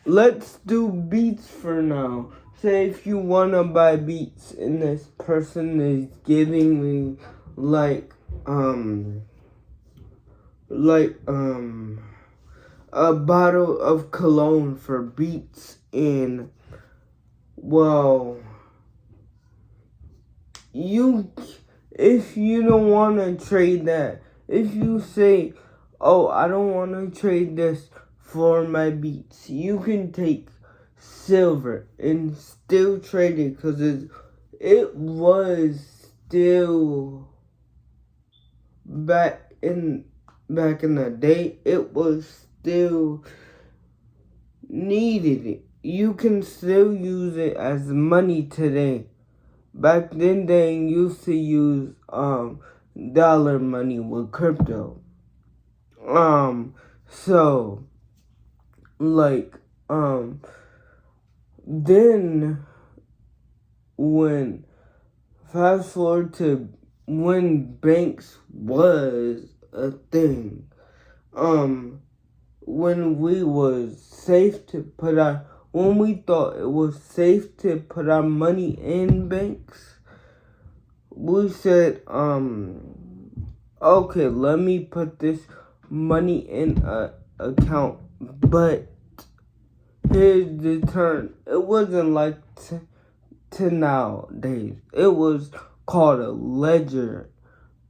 let's do Beats for now. Say if you wanna buy Beats and this person is giving me like a bottle of cologne for Beats, and well, if you don't want to trade that, if you say, oh, I don't want to trade this for my Beats, you can take silver and still trade it, because it was still back in the day, it was still needed. It. You can still use it as money today. Back then they used to use dollar money with crypto. So like then when fast forward to when banks was a thing, when we was safe to put our, when we thought it was safe to put our money in banks, we said, okay, let me put this money in a account, but here's the turn. It wasn't like to nowadays. It was called a ledger,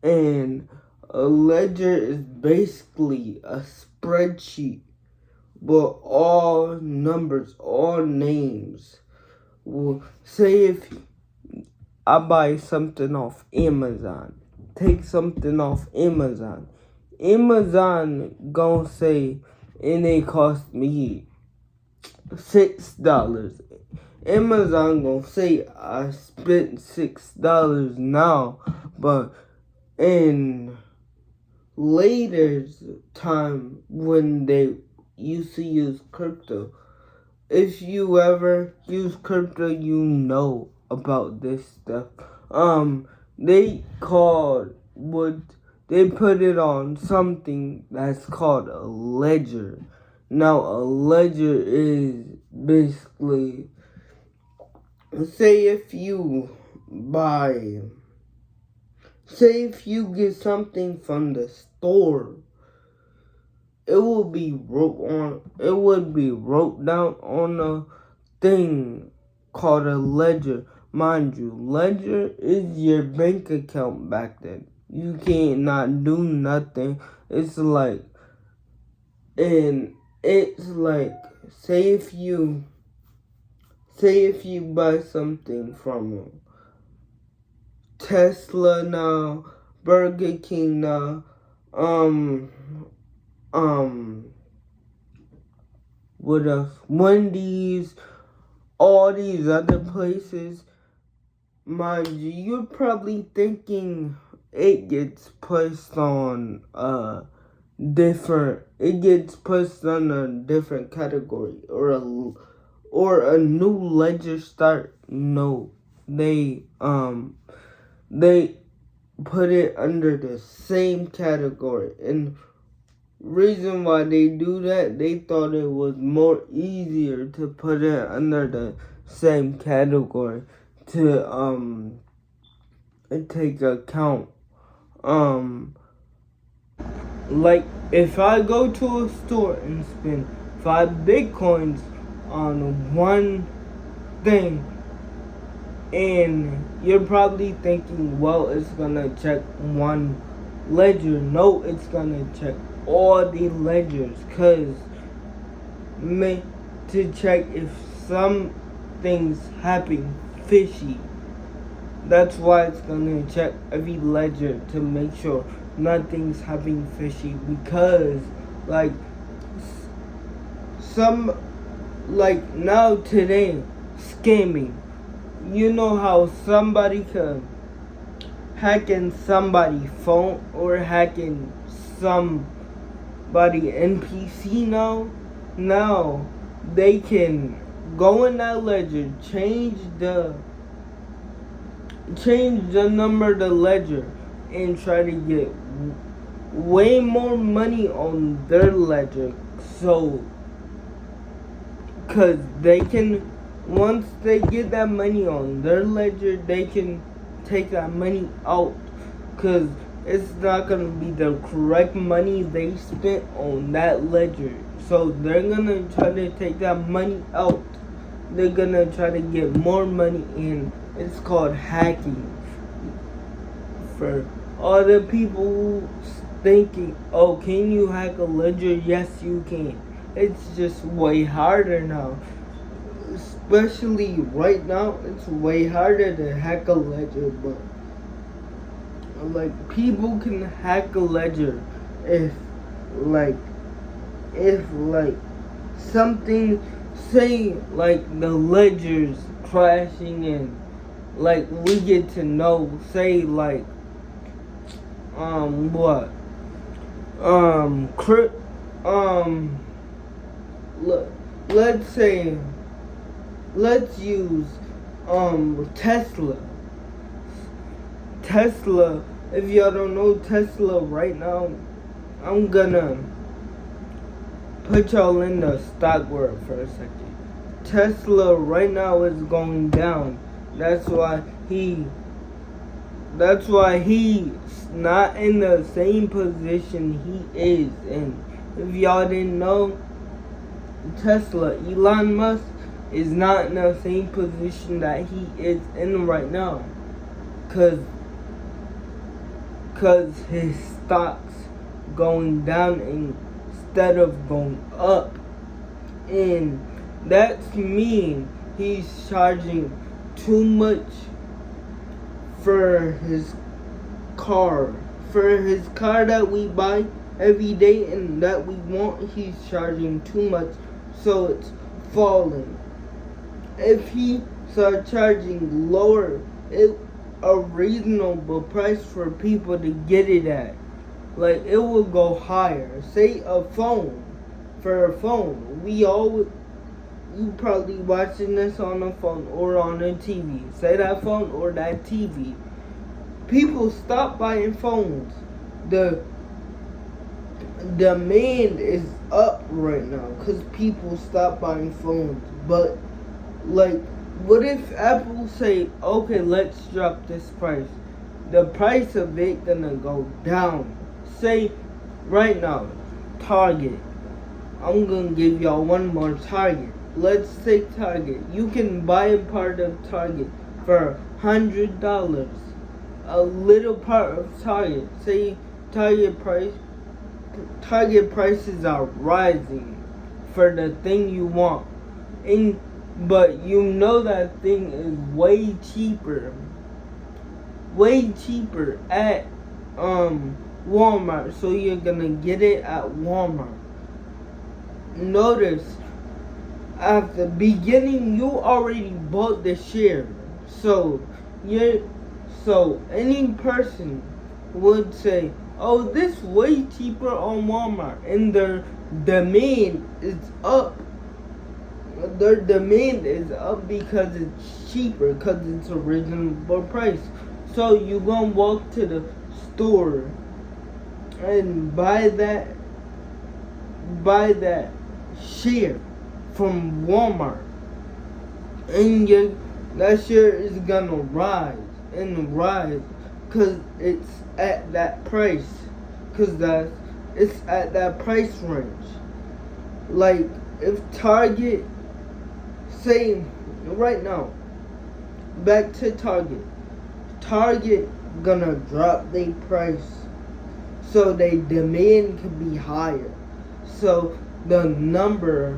and a ledger is basically a spreadsheet with all numbers, all names. Well, say if I buy something off Amazon, take something off Amazon. Amazon gonna say, and it cost me $6. Amazon gonna say I spent $6 now, but in later time when they used to use crypto, if you ever use crypto, you know about this stuff. They put it on something that's called a ledger. Now a ledger is basically, say if you get something from the store, it would be wrote down on a thing called a ledger. Mind you, ledger is your bank account back then. You can't not do nothing. It's like, say if you buy something from Tesla now, Burger King now, what else? Wendy's, all these other places. Mind you, you're probably thinking it gets pushed on a different category, or a new ledger start. No, they put it under the same category, and reason why they do that, they thought it was more easier to put it under the same category to take account. Like if I go to a store and spend 5 bitcoins on one thing, and you're probably thinking, well, it's gonna check one ledger. No, it's gonna check all the ledgers, cause to check if something's happening fishy. That's why it's gonna check every ledger to make sure nothing's happening fishy, because like now today, scamming. You know how somebody could hack in somebody's phone or hacking somebody NPC now? Now they can go in that ledger, change the number of the ledger, and try to get way more money on their ledger. So Cause they can, once they get that money on their ledger, they can take that money out. Cause it's not gonna be the correct money they spent on that ledger. So they're gonna try to take that money out. They're gonna try to get more money in. It's called hacking. For all the people who thinking, oh, can you hack a ledger? Yes, you can. It's just way harder now. Especially right now, it's way harder to hack a ledger, but like people can hack a ledger if like something, say like the ledger's crashing and like we get to know, say like what let's say, let's use Tesla. If y'all don't know Tesla right now, I'm gonna put y'all in the stock world for a second. Tesla right now is going down. That's why he's not in the same position he is in. If y'all didn't know, Tesla, Elon Musk, is not in the same position that he is in right now. Cause his stock's going down instead of going up. And that's mean he's charging too much for his car. For his car that we buy every day and that we want, he's charging too much, so it's falling. If he start charging lower, a reasonable price for people to get it at, like it will go higher. Say a phone. For a phone, you probably watching this on a phone or on a TV. Say that phone or that TV. People stop buying phones. The demand is up right now because people stop buying phones. But like, what if Apple say, okay, let's drop this price? The price of it gonna go down. Say right now, Target. I'm gonna give y'all one more Target. Let's take Target. You can buy a part of Target for $100. A little part of Target. Say Target prices are rising for the thing you want. But you know that thing is way cheaper at Walmart. So you're gonna get it at Walmart. Notice at the beginning you already bought the share. So any person would say, oh, this way cheaper on Walmart, and their demand is up. Their demand is up because it's cheaper, because it's a reasonable price. So you gonna walk to the store and buy that share from Walmart, and that share is gonna rise because it's at that price, because it's at that price range. Like if Target, say right now, back to Target gonna drop their price so their demand can be higher. So the number,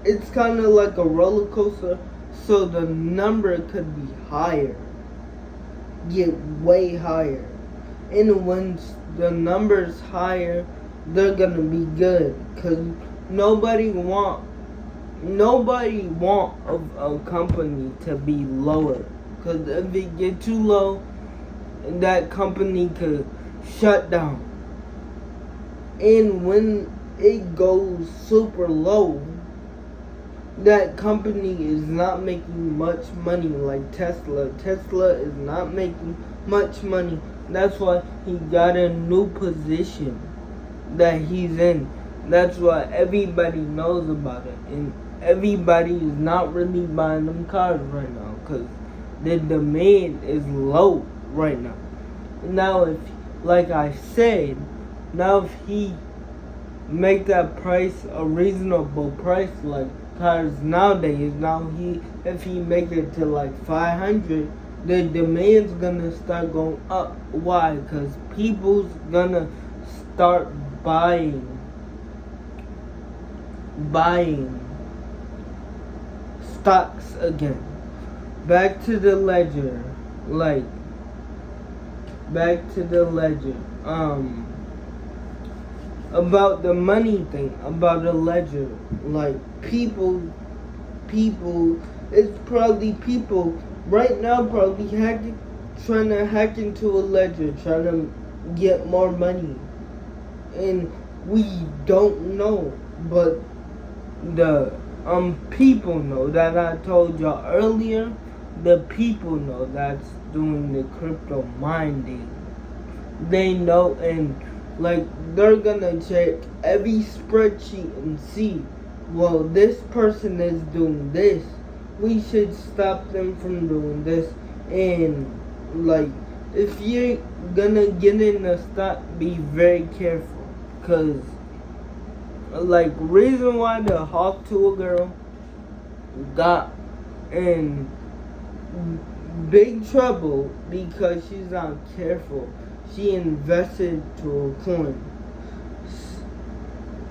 it's kind of like a roller coaster, so the number could be higher, get way higher. And when the number's higher, they're gonna be good, because nobody want a company to be lower, because if it get too low, that company could shut down. And when it goes super low, that company is not making much money. Like Tesla is not making much money. That's why he got a new position that he's in. That's why everybody knows about it, and everybody is not really buying them cars right now because the demand is low right now. Now, if, like I said, now if he make that price a reasonable price, like cars nowadays, if he make it to like 500, the demand's gonna start going up. Why? Because people's gonna start buying stocks again. Back to the ledger, about the money thing, about the ledger, like people, it's probably people right now probably trying to hack into a ledger, trying to get more money, and we don't know, but the people know that I told y'all earlier. The people know that's doing the crypto mining. They know, and like they're gonna check every spreadsheet and see, well, this person is doing this. We should stop them from doing this. And like, if you're gonna get in the stock, be very careful, cause like reason why the Hawk Tuah girl got in big trouble because she's not careful. She invested to a coin.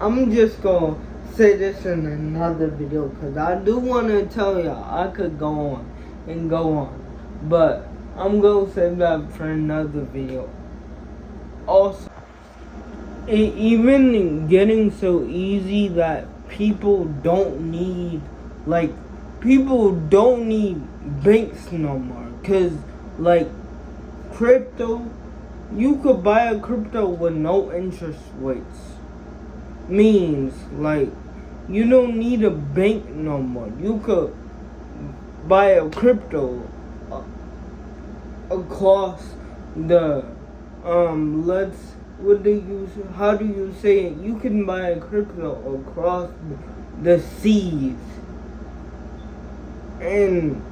I'm just gonna say this in another video because I do want to tell y'all. I could go on and go on, but I'm gonna save that for another video. Also, even getting so easy that people don't need banks no more, cause like crypto, you could buy a crypto with no interest rates. Means like you don't need a bank no more. You could buy a crypto across the how do you say it? You can buy a crypto across the seas, and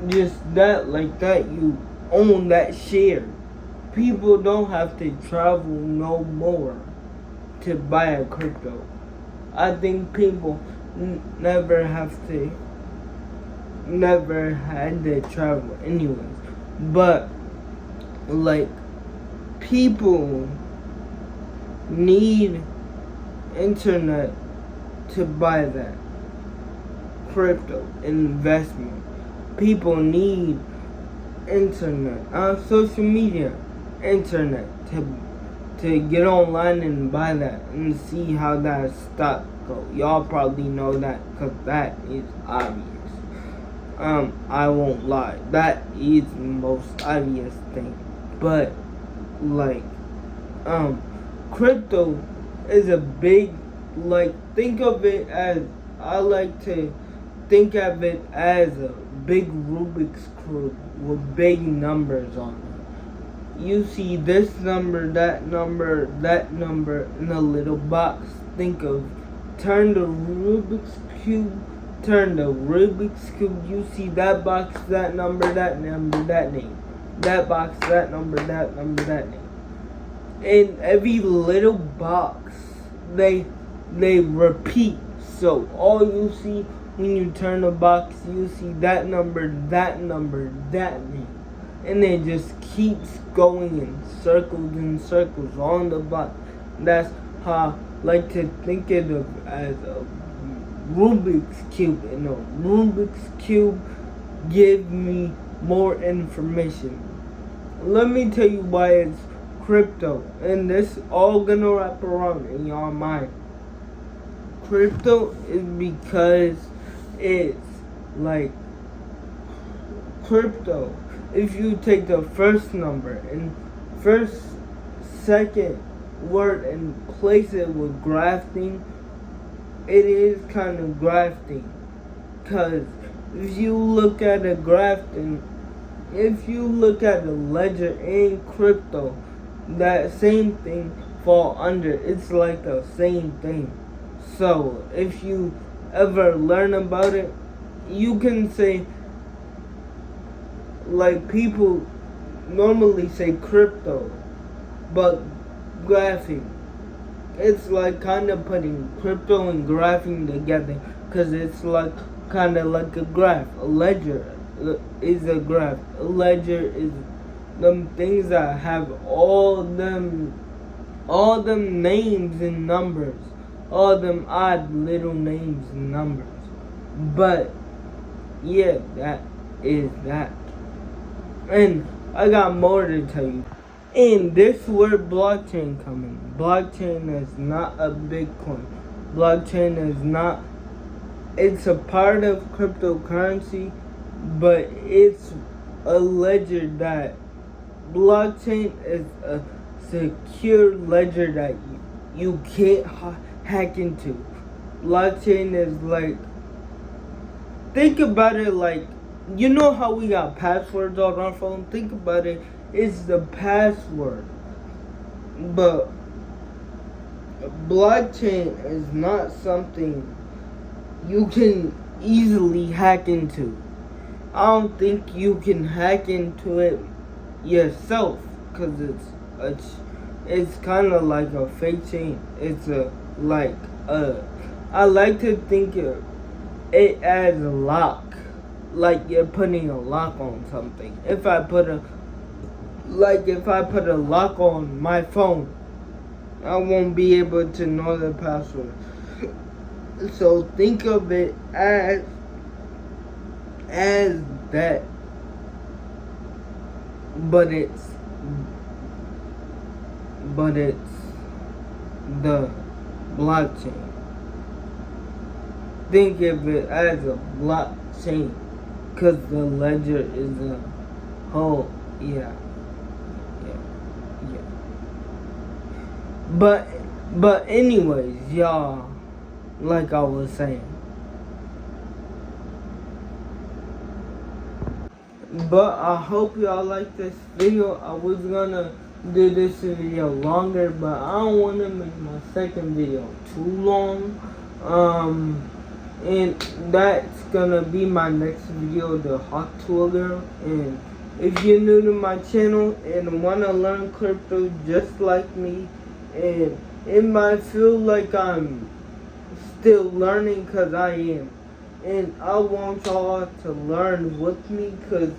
just that, like that, you own that share. People don't have to travel no more to buy a crypto. I think people never had to travel anyways. But like, people need internet to buy that crypto investment. People need internet on social media, internet to get online and buy that and see how that stock go. Y'all probably know that because that is obvious. I won't lie, that is the most obvious thing. But like, crypto is a big, like, think of it as, I like to think of it as a big Rubik's Cube with big numbers on it. You see this number, that number, in a little box. Turn the Rubik's Cube, you see that box, that number, that name. That box, that number, that name. In every little box, they repeat. So all you see when you turn the box, you see that number, that name. And it just keeps going in circles on the box. That's how I like to think of it as a Rubik's Cube. And a Rubik's Cube give me more information. Let me tell you why it's crypto. And this all gonna wrap around in your mind. Crypto is because it's like crypto. If you take the first number and second word and place it with grafting, it is kind of grafting. Cause if you look at a ledger in crypto, that same thing fall under. It's like the same thing. So if you ever learn about it, you can say, like, people normally say crypto, but graphing. It's like kind of putting crypto and graphing together, because it's like kind of like a graph. A ledger is a graph. A ledger is them things that have all them names and numbers, all them odd little names and numbers. But yeah, that is that. And I got more to tell you. And this word blockchain coming. Blockchain is not a Bitcoin. Blockchain is not. It's a part of cryptocurrency, but it's a ledger that blockchain is a secure ledger that you can't hack into. Blockchain is like, think about it like, you know how we got passwords on our phone? Think about it, it's the password. But blockchain is not something you can easily hack into. I don't think you can hack into it yourself, because it's kind of like a fake chain. It's I like to think it as a lock, like you're putting a lock on something. If I put a lock on my phone, I won't be able to know the password. So think of it as that, but it's the blockchain. Think of it as a blockchain, because the ledger is a whole, yeah. But anyways, y'all, like I was saying. But I hope y'all like this video. I was gonna do this video longer, but I don't want to make my second video too long. And that's gonna be my next video, the Hawk Tool Girl. And if you're new to my channel and wanna learn crypto just like me, and it might feel like I'm still learning, cause I am. And I want y'all to learn with me, because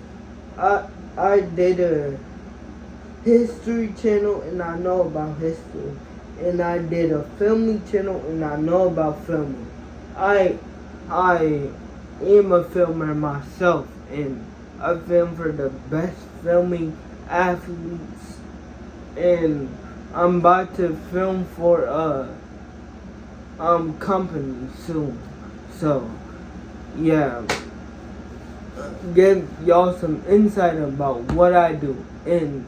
I did a history channel and I know about history. And I did a filming channel and I know about filming. I am a filmer myself, and I film for the best filming athletes. And I'm about to film for a company soon. So yeah, give y'all some insight about what I do, and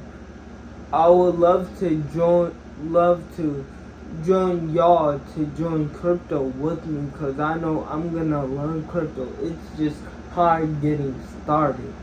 I would love to join y'all to join crypto with me, because I know I'm gonna learn crypto. It's just hard getting started.